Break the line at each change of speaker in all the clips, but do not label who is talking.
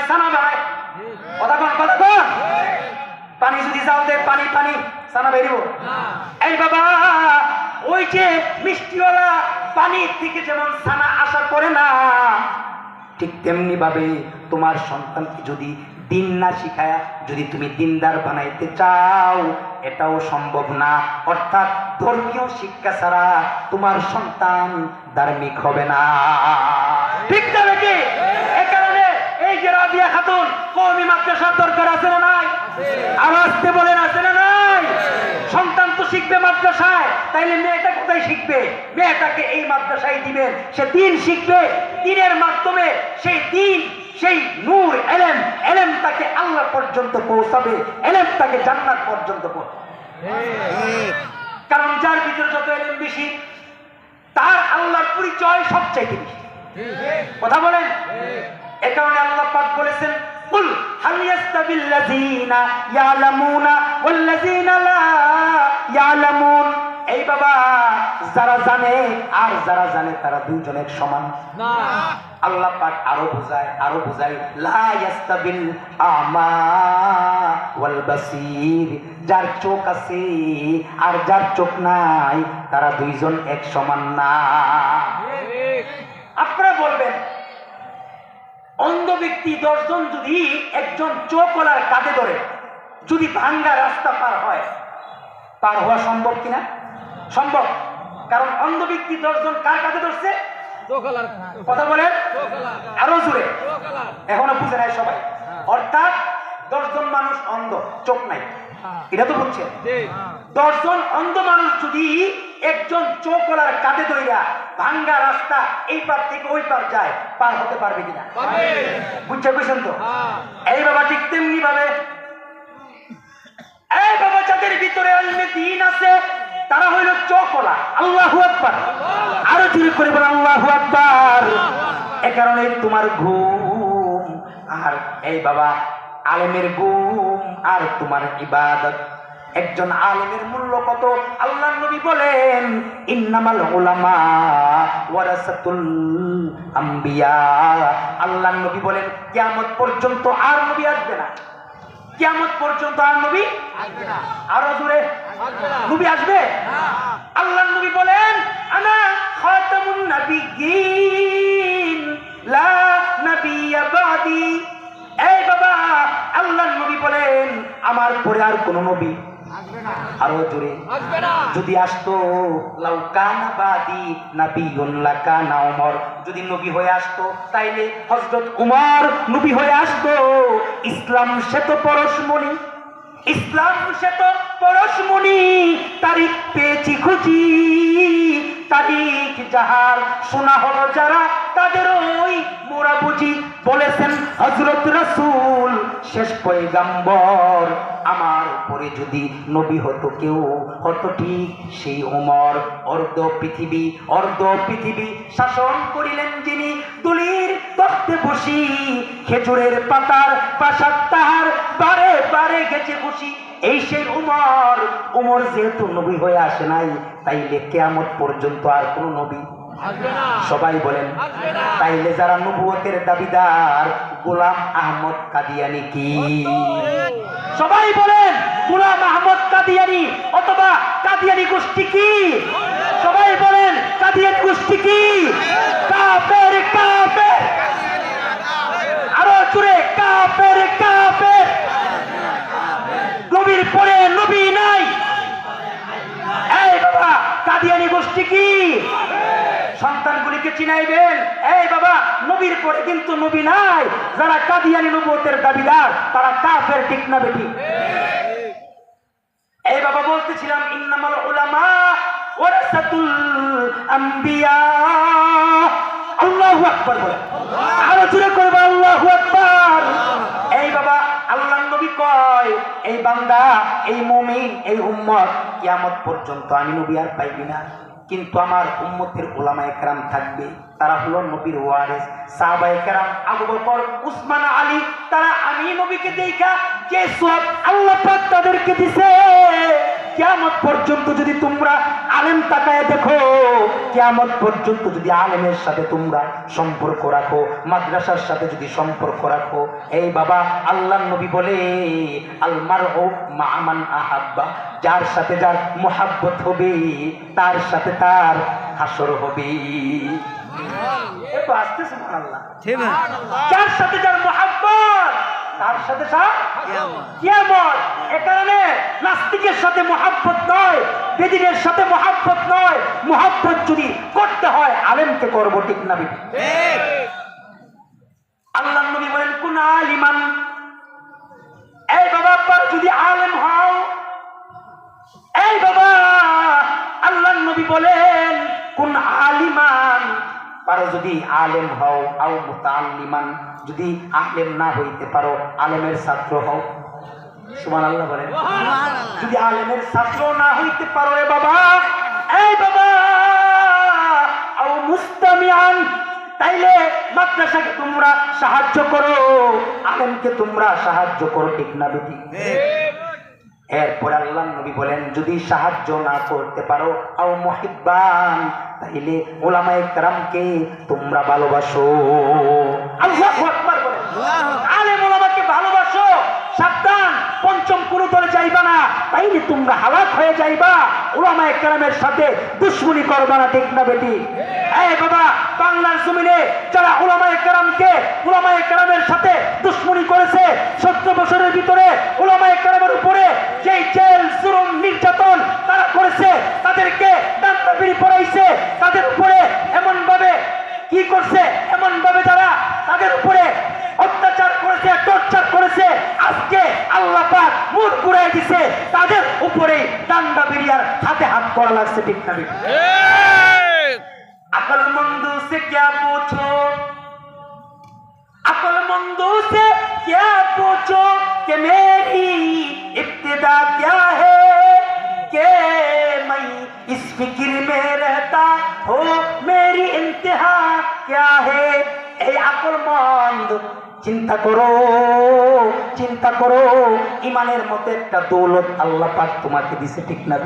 সানা বানায়। কথা কোন কথা কোন? পানি যদি জাল দেয় পানি পানি সানা বেরিব? এই বাবা ওই যে মিষ্টিওয়ালা পানি থেকে যেমন সানা আশা করে না, ঠিক তেমনি ভাবে তোমার সন্তানকে যদি দিন না শিখায়া যদি তুমি দিনদার বানাইতে চাও এটাও সম্ভব না। অর্থাৎ ধর্মীয় শিক্ষা ছাড়া তোমার সন্তান ধার্মিক হবে না। ঠিক না নাকি? এ কারণে এই যে রাবিয়া খাতুন কওমি মাদ্রাসার দরকার আছে না নাই? আওয়াজতে বলেন আছে না নাই? সন্তান তো শিখবে মাদ্রাসায়, তাইলে মেয়েটা কোথায় শিখবে? মেয়েটাকে এই মাদ্রাসায় দিবেন, সে দিন শিখবে, দিনের মাধ্যমে সেই দিন সেই নূর এলেম, এলেম তাকে আল্লাহ পর্যন্ত পৌঁছাবে, এলেম তাকে জান্নাত পর্যন্ত পৌঁছাবে। কারণ যার ভিতরে যত এলেম বেশি তার আল্লাহর পরিচয় সবচাইতে বেশি। কথা বলেন? এ কারণে আল্লাহ পাক বলেছেন কুল হাল ইয়াস্তাবিল্লাযীনা ইয়ালামুনা ওয়াল্লাযীনা লা ইয়ালামুন। এই বাবা যারা জানে আর যারা জানে তারা দুইজন এক সমান না। আল্লাহ পাক আরো বুঝায় লা ইয়াস্তাবিল আমা ওয়াল বাসীর। যার চোখ আছে আর যার চোখ নাই তারা দুইজন এক সমান না। আপনারা বলবেন অন্ধ ব্যক্তি 10 জন যদি একজন চোখওয়ালার কাঁধে ধরে যদি ভাঙ্গা রাস্তা পার হওয়া সম্ভব কিনা? সম্ভব। কারণ অন্ধ ব্যক্তি 10 জন কার কাঁধে ধরছে? কথা বলেন আরো জোরে, এখনো বুঝে নাই সবাই। অর্থাৎ 10 জন মানুষ অন্ধ, চোখ নাই, এটা তো বুঝছেন। 10 জন অন্ধ মানুষ যদি একজন চোখওয়ালার কাঁধে ধইরা ভাঙ্গা রাস্তা এই পার থেকে ওই পার যায়, পার হতে পারবে কিনা? বুঝতে পেরেছেন তো? এই বাবা ঠিক তেমনি ভাবে এই বাবা যাদের ভিতরে ইলমে দ্বীন আছে তারা হইল চোখওয়ালা। আল্লাহু আকবার, আরো জোরে করে বলেন আল্লাহু আকবার। এ কারণে তোমার ঘুম আর এই বাবা আলেমের ঘুম আর তোমার ইবাদত। একজন আলেমের মূল্য কত? আল্লাহর নবী বলেন ইন্নামাল উলামা ওয়ারাসাতুল আম্বিয়া। আল্লাহর নবী বলেন কিয়ামত পর্যন্ত আর নবী আসবে না, কিয়ামত পর্যন্ত আর নবী আসবে না। আরো জোরে নবী আসবে? আল্লাহর নবী বলেন আনা খাতামুন নাবিয়্যিন লা নাবিয়্যা বাদি। এই বাবা আল্লাহর নবী বলেন আমার পরে আর কোন নবী আসবে না। আরো জোরে আসবে না। যদি আসতো লাউ কানা বাদি নাবিয়ুন লাকানা উমর। যদি নবী হয়ে আসতো তাইলে হযরত উমর নবী হয়ে আসতো। ইসলাম সে তো পরশমণি, ইসলাম সে তো পরশমণি, তারিখ পেয়েছি খুঁজি, তারিখ যাহার শোনা হলো যারা তাদের ওই মোরা বুঝি। বলেছেন হযরত রাসূল শেষ পয়গাম্বর, আমার পরে যদি নবী হতো কেউ হতো ঠিক সেই ওমর। অর্ধ পৃথিবী শাসন করিলেন যিনি, দুলির তখতে বসি, খেজুরের পাতার প্রাসাদ তাহার বারে বারে গেছে বসি। এই সেই উমর যেহেতু নবী হয়ে আসে নাই, তাইলে কিয়ামত পর্যন্ত আর কোন নবী আসবে না। সবাই বলেন তাইলে যারা নবুয়তের দাবিদার গোলাম আহমদ কাদিয়ানি কি? সবাই বলেন গোলাম আহমদ কাদিয়ানি অথবা কাদিয়ানি গোষ্ঠী কি? সবাই বলেন কাদিয়ানি গোষ্ঠী কি? কাফের কাফের, আরো জোরে কাফের কাফের। নবীর পরে নবী নাই। এই বাবা কাদিয়ানি গোষ্ঠী কি? সন্তানগুলিকে চিনাইবেন এই বাবা নবীর পরে কিন্তু নবী নাই। যারা কাদিয়ানি নবুয়তের দাবিদার তারা কাফের, ঠিক না বেঠিক? এই বাবা বলতেছিলাম ইন্নামাল উলামা ওয়ারাসাতুল আম্বিয়া। আল্লাহু আকবার বলে, আরো জোরে করবে আল্লাহু আকবার। এই বাবা আল্লাহর নবী কয় এই বান্দা, এই মুমিন, এই উম্মত কিয়ামত পর্যন্ত আমি নবী আর পাইবি না, কিন্তু আমার উম্মতের উলামায়ে কেরাম থাকবে। তারা হলো নবীর ওয়ারিস। সাহাবায়ে কেরাম আবু বকর, উসমান, আলী, তারা আমি নবীকে দেখা যে সওয়াব আল্লাহ পাক তাদেরকে দিয়েছে কিয়ামত পর্যন্ত যদি তোমরা আলেম তাকায় দেখো, কিয়ামত পর্যন্ত যদি আলেমের সাথে তোমরা সম্পর্ক রাখো, মাদ্রাসার সাথে যদি সম্পর্ক রাখো, এই বাবা আল্লাহর নবী বলে আল মারউ মা মান আহাব্বা, যার সাথে যার মোহাব্বত হবে তার সাথে তার হাসর হবে। আসতে সুবহানাল্লাহ, যার সাথে যার মোহাব্বত তার সাথে কিয়ামত। এ কারণে নাস্তিকের সাথে মোহাব্বত নয়, বেদিনের সাথে মোহাব্বত নয়, মোহাব্বত যদি করতে হয় আলেমকে করবো, ঠিক না বেটি? আল্লাহ নবী বলেন কুন আলিমান, এই বাবা আব্বা যদি আলেম হও, এই বাবা আল্লাহ নবী বলেন কুন আলিমান, পারো যদি আলেম হও, আও মুতাআল্লিমান, যদি আলেম না হইতে পারো আলেমের ছাত্র হও। সুবহানাল্লাহ বলেন। যদি আলেমের ছাত্র না হইতে পারো রে বাবা, এই বাবা আও মুস্তামিআন, তাইলে মাদ্রাসাকে তোমরা সাহায্য করো, আলেমকে তোমরা সাহায্য করো, ঠিক না বেটি? এরপর আল্লাহ নবী বলেন যদি সাহায্য না করতে পারো আও মুহিব্বান, তাইলে উলামায়ে কেরামকে তোমরা ভালোবাসো। আল্লাহু আকবার বলেন। আলেম উলামাকে ভালোবাসো, সাবধান পঞ্চম কোনো দলে যাইবা না, তাইলে তোমরা হালাক হয়ে যাইবা। উলামায়ে কেরামের সাথে দুশমনি করবা না, ঠিক না বেটি? এই বাবা বাংলার জমিনে যারা উলামায়ে কেরামের সাথে দুশমনি করেছে, 17 বছরের ভিতরে উলামায়ে কেরামের উপরে যে জেল জুলুম নির্যাতন তারা করেছে, তাদেরকে ডান্ডা বিড়ি পড়াইছে, তাদের উপরে এমন ভাবে কি করছে, এমন ভাবে যারা তাদের উপরে অত্যাচার করেছে, টর্চার করেছে, আজকে আল্লাহ পাক মুখ ঘুরাই দিছে, তাদের উপরে ডান্ডা বিড়ি আর হাতে হাত করা লাগছে, ঠিক না? अक्लमंदो से क्या पूछो, अक्लमंदो से क्या पूछो कि मेरी इब्तिदा क्या है, कि मैं इस फिक्र में रहता हो मेरी इंतहा क्या है। এই আকলমন্দ চিন্তা করো ইমানের মতো একটা দৌলত আল্লাহ পাক তোমাকে দিছে, ঠিক না?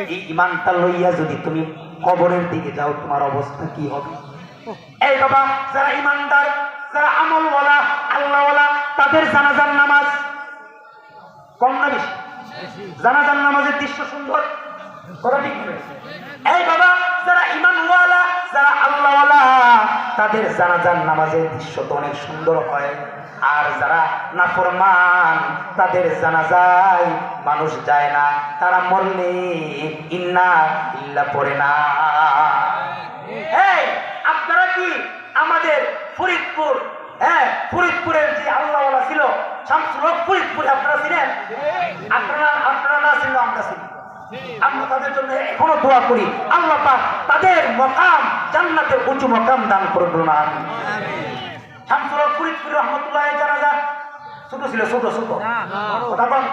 এই ইমানটা লইয়া যদি তুমি কবরের দিকে যাও তোমার অবস্থা কি হবে? এই বাবা যারা ইমানদার, যারা আমলওয়ালা, আল্লাহওয়ালা, তাদের জানাজার নামাজ কম না বেশি? জানাজার নামাজের দৃশ্য সুন্দর, কথা ঠিক না? এই বাবা যারা ইমানওয়ালা, যারা আল্লাহওয়ালা, তাদের জানাজার নামাজের দৃশ্য তো অনেক সুন্দর হয়। আর যারা নাফরমান তাদের জানাজায় মানুষ যায় না, তারা মরলে ইন্না ইল্লা পড়ে না। এই আপনারা কি আমাদের ফরিদপুর, ফরিদপুরের যে আল্লাহওয়ালা ছিল শামসুল হক ফরিদপুরে আপনারা ছিলেন? আপনারা না ছিল, আমরা ছিলাম। আমরা তাদের জন্য এখনো দোয়া করি, আল্লাহ পাক তাদের মকাম জান্নাতের উঁচু মকাম দান করুন। আমিন। শামসুল হক ফরিদপুর রহমতুল্লাহ জানাজা ছোট ছিল, ছোট কথা কন।